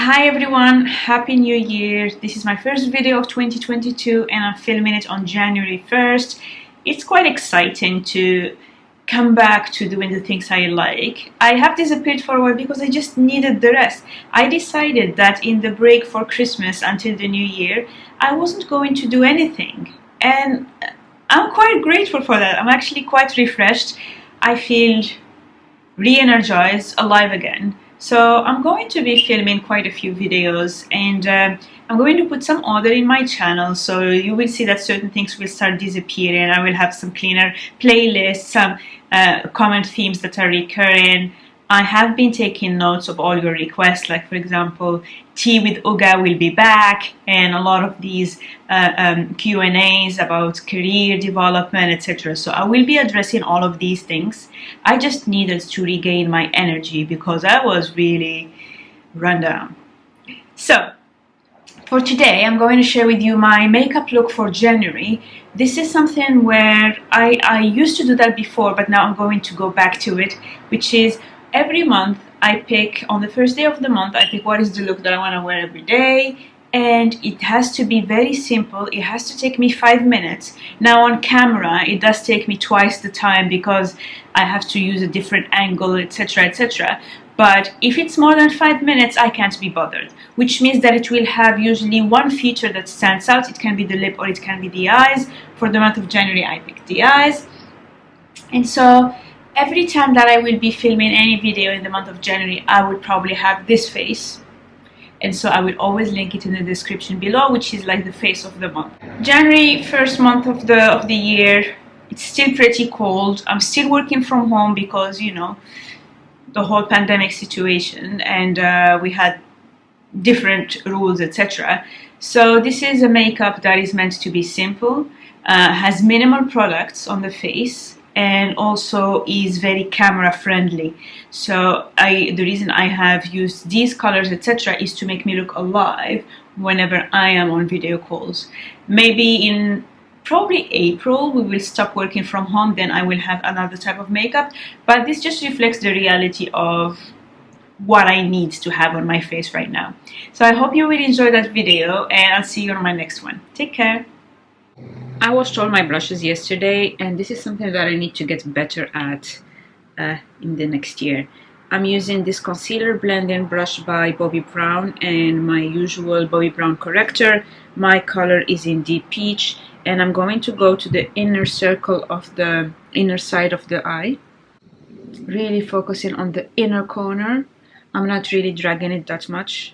Hi everyone, happy new year. This is my first video of 2022 and I'm filming it on January 1st. It's quite exciting to come back to doing the things I like. I have disappeared for a while because I just needed the rest. I decided that in the break for Christmas until the new year, I wasn't going to do anything. And I'm quite grateful for that. I'm actually quite refreshed. I feel re-energized, alive again. So I'm going to be filming quite a few videos, and I'm going to put some order in my channel, so you will see that certain things will start disappearing. I will have some cleaner playlists, some common themes that are recurring. I have been taking notes of all your requests, like for example, Tea with Uga will be back, and a lot of these Q&As about career development, etc. So I will be addressing all of these things. I just needed to regain my energy because I was really run down. So for today, I'm going to share with you my makeup look for January. This is something where I used to do that before, but now I'm going to go back to it, which is every month I pick, on the first day of the month, I pick what is the look that I want to wear every day, and it has to be very simple. It has to take me 5 minutes. Now on camera it does take me twice the time because I have to use a different angle, etc, etc. But if it's more than 5 minutes, I can't be bothered, which means that it will have usually one feature that stands out. It can be the lip or it can be the eyes. For the month of January I picked the eyes, and so every time that I will be filming any video in the month of January, I would probably have this face. And so I will always link it in the description below, which is like the face of the month. January, first month of the year. It's still pretty cold. I'm still working from home because, you know, the whole pandemic situation, and we had different rules, etc. So this is a makeup that is meant to be simple, has minimal products on the face, and also is very camera friendly. So the reason I have used these colors, etc., is to make me look alive whenever I am on video calls. Maybe in probably April we will stop working from home, then I will have another type of makeup, but this just reflects the reality of what I need to have on my face right now. So I hope you will enjoy that video, and I'll see you on my next one. Take care. I washed all my brushes yesterday, and this is something that I need to get better at in the next year. I'm using this concealer blending brush by Bobbi Brown and my usual Bobbi Brown corrector. My color is in Deep Peach, and I'm going to go to the inner circle of the inner side of the eye, really focusing on the inner corner. I'm not really dragging it that much,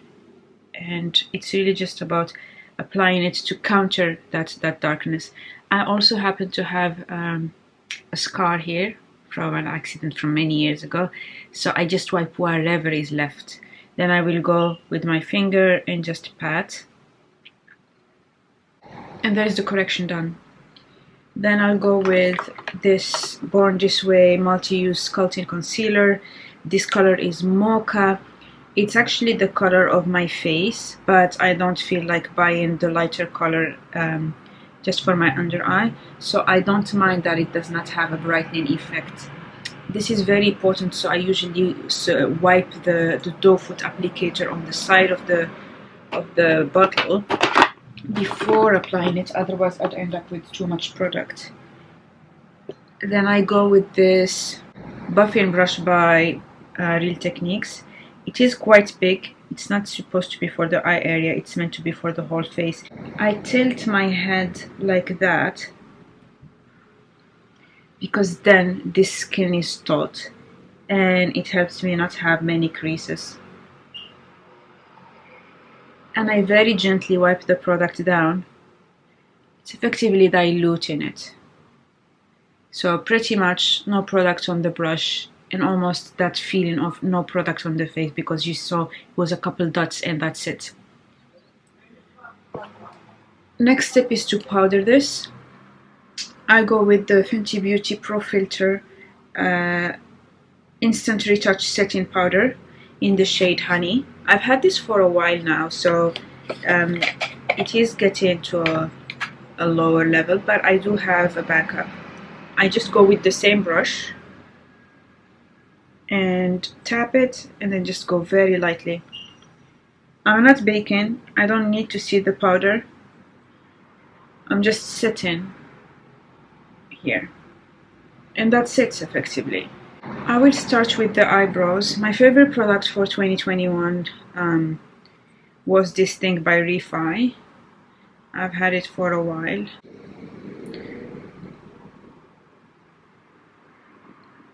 and it's really just about applying it to counter that darkness. I also happen to have a scar here from an accident from many years ago, so I just wipe wherever is left. Then I will go with my finger and just pat, and there's the correction done. Then I'll go with this Born This Way multi-use sculpting concealer. This color is Mocha. It's actually the color of my face, but I don't feel like buying the lighter color just for my under eye, so I don't mind that it does not have a brightening effect. This is very important, so I usually wipe the doe foot applicator on the side of the bottle before applying it, otherwise I'd end up with too much product. Then I go with this buffing brush by Real Techniques. It is quite big. It's not supposed to be for the eye area, it's meant to be for the whole face. I tilt my head like that because then this skin is taut and it helps me not have many creases. And I very gently wipe the product down. It's effectively diluting it. So pretty much no product on the brush, and almost that feeling of no product on the face because you saw it was a couple dots and that's it. Next step is to powder this. I go with the Fenty Beauty Pro Filtr Instant Retouch Setting Powder in the shade Honey. I've had this for a while now, so it is getting to a lower level, but I do have a backup. I just go with the same brush and tap it, and then just go very lightly I'm not baking. I don't need to see the powder. I'm just sitting here. And that's it, effectively. I will start with the eyebrows. My favorite product for 2021 was this thing by Refy. I've had it for a while.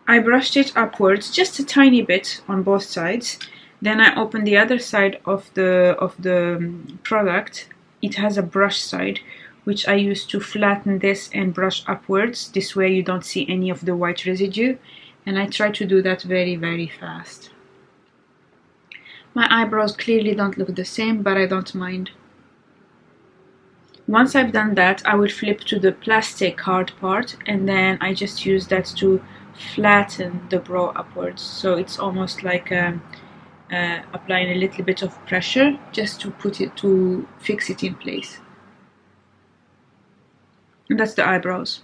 I brushed it upwards just a tiny bit on both sides. Then I opened the other side of the product. It has a brush side, which I use to flatten this and brush upwards. This way you don't see any of the white residue. And I try to do that very, very fast. My eyebrows clearly don't look the same, but I don't mind. Once I've done that, I will flip to the plastic hard part, and then I just use that to flatten the brow upwards. So it's almost like applying a little bit of pressure just to fix it in place. And that's the eyebrows.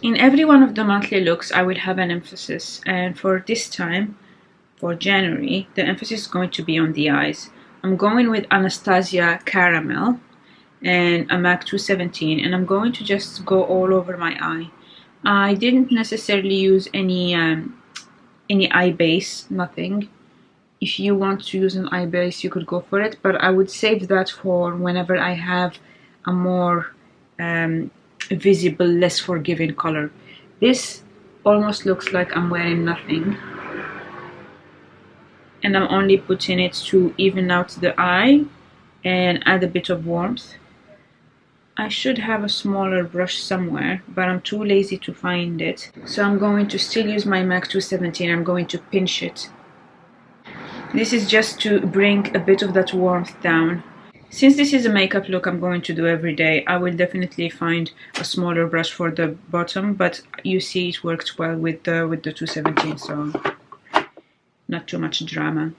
In every one of the monthly looks, I will have an emphasis, and for this time, for January, the emphasis is going to be on the eyes. I'm going with Anastasia Caramel and a MAC 217, and I'm going to just go all over my eye. I didn't necessarily use any eye base, nothing. If you want to use an eye base, you could go for it, but I would save that for whenever I have a more visible, less forgiving color. This almost looks like I'm wearing nothing, and I'm only putting it to even out the eye and add a bit of warmth. I should have a smaller brush somewhere, but I'm too lazy to find it, so I'm going to still use my MAC 217. I'm going to pinch it. This is just to bring a bit of that warmth down. Since this is a makeup look I'm going to do every day, I will definitely find a smaller brush for the bottom, but you see it worked well with the 217, so not too much drama.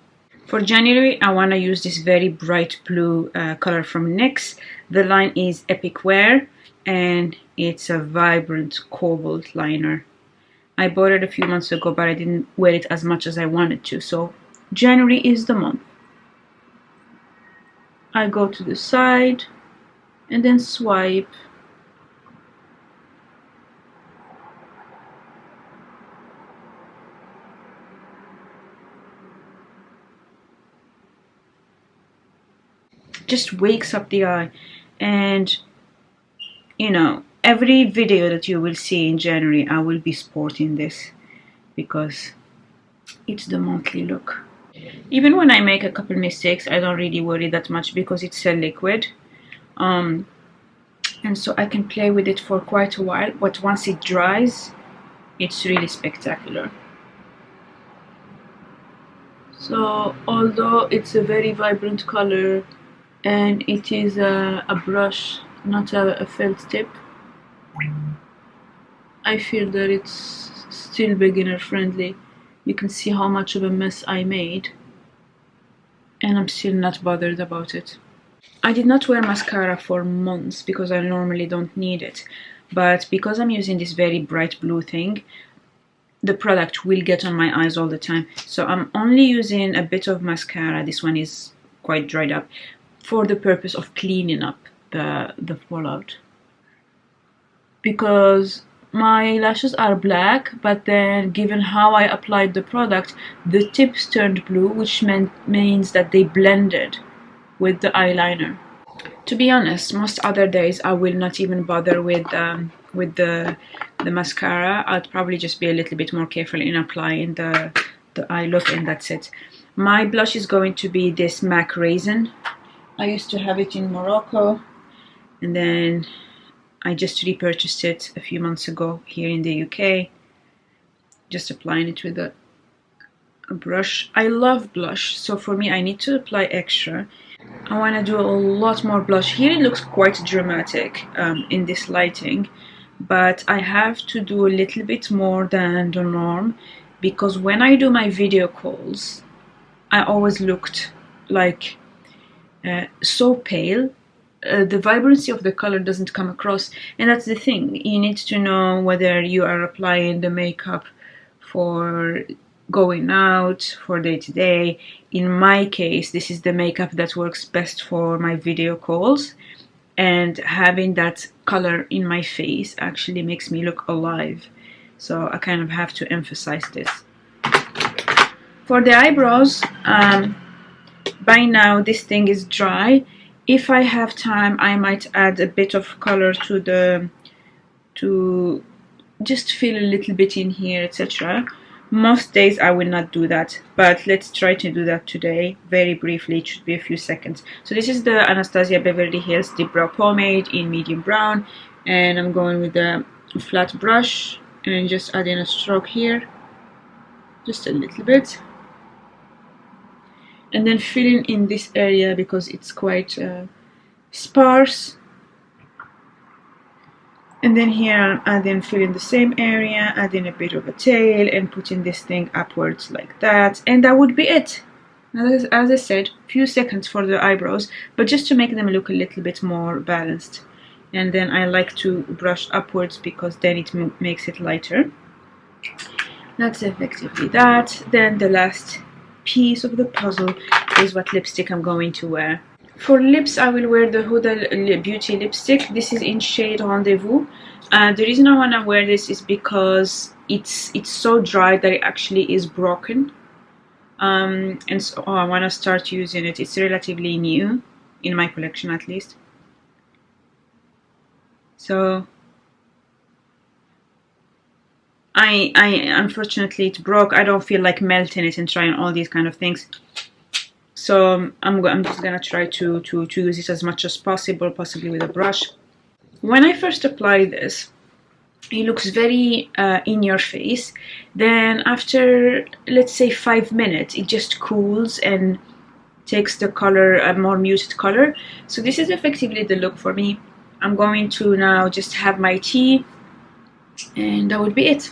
For January, I want to use this very bright blue color from NYX. The line is Epic Wear, and it's a vibrant cobalt liner. I bought it a few months ago, but I didn't wear it as much as I wanted to, so January is the month. I go to the side and then swipe. Just wakes up the eye. And you know, every video that you will see in January, I will be sporting this because it's the monthly look. Even when I make a couple mistakes, I don't really worry that much because it's a liquid, and so I can play with it for quite a while, but once it dries, it's really spectacular. So although it's a very vibrant color and it is a brush, not a felt tip, I feel that it's still beginner friendly. You can see how much of a mess I made, and I'm still not bothered about it. I did not wear mascara for months because I normally don't need it, but because I'm using this very bright blue thing, the product will get on my eyes all the time. So I'm only using a bit of mascara, this one is quite dried up, for the purpose of cleaning up the fallout. Because my lashes are black, but then given how I applied the product, the tips turned blue, which means that they blended with the eyeliner. To be honest, most other days I will not even bother with the mascara. I'd probably just be a little bit more careful in applying the eye look, and that's it. My blush is going to be this MAC Raizin. I used to have it in Morocco, and then I just repurchased it a few months ago here in the UK. Just applying it with a brush. I love blush, so for me I need to apply extra. I want to do a lot more blush. Here it looks quite dramatic in this lighting, but I have to do a little bit more than the norm because when I do my video calls, I always looked like so pale. The vibrancy of the color doesn't come across, and that's the thing. You need to know whether you are applying the makeup for going out for day to day. In my case, this is the makeup that works best for my video calls, and having that color in my face actually makes me look alive, so I kind of have to emphasize this. For the eyebrows, by now this thing is dry. If I have time, I might add a bit of color to just fill a little bit in here, etc. Most days I will not do that, but let's try to do that today very briefly. It should be a few seconds. So this is the Anastasia Beverly Hills Deep Brow Pomade in medium brown, and I'm going with a flat brush and just adding a stroke here, just a little bit, and then filling in this area because it's quite sparse. And then here I'm adding, filling the same area, adding a bit of a tail and putting this thing upwards like that, and that would be it. As I said, few seconds for the eyebrows, but just to make them look a little bit more balanced. And then I like to brush upwards because then it makes it lighter. That's effectively that. Then the last piece of the puzzle is what lipstick I'm going to wear. For lips, I will wear the Huda Beauty lipstick. This is in shade Rendez-vous. The reason I want to wear this is because it's so dry that it actually is broken. And so I want to start using it. It's relatively new, in my collection at least. So I unfortunately it broke. I don't feel like melting it and trying all these kind of things. So I'm just gonna try to use it as much as possible, possibly with a brush. When I first apply this, it looks very in your face. Then after, let's say 5 minutes, it just cools and takes the color, a more muted color. So this is effectively the look for me. I'm going to now just have my tea, and that would be it.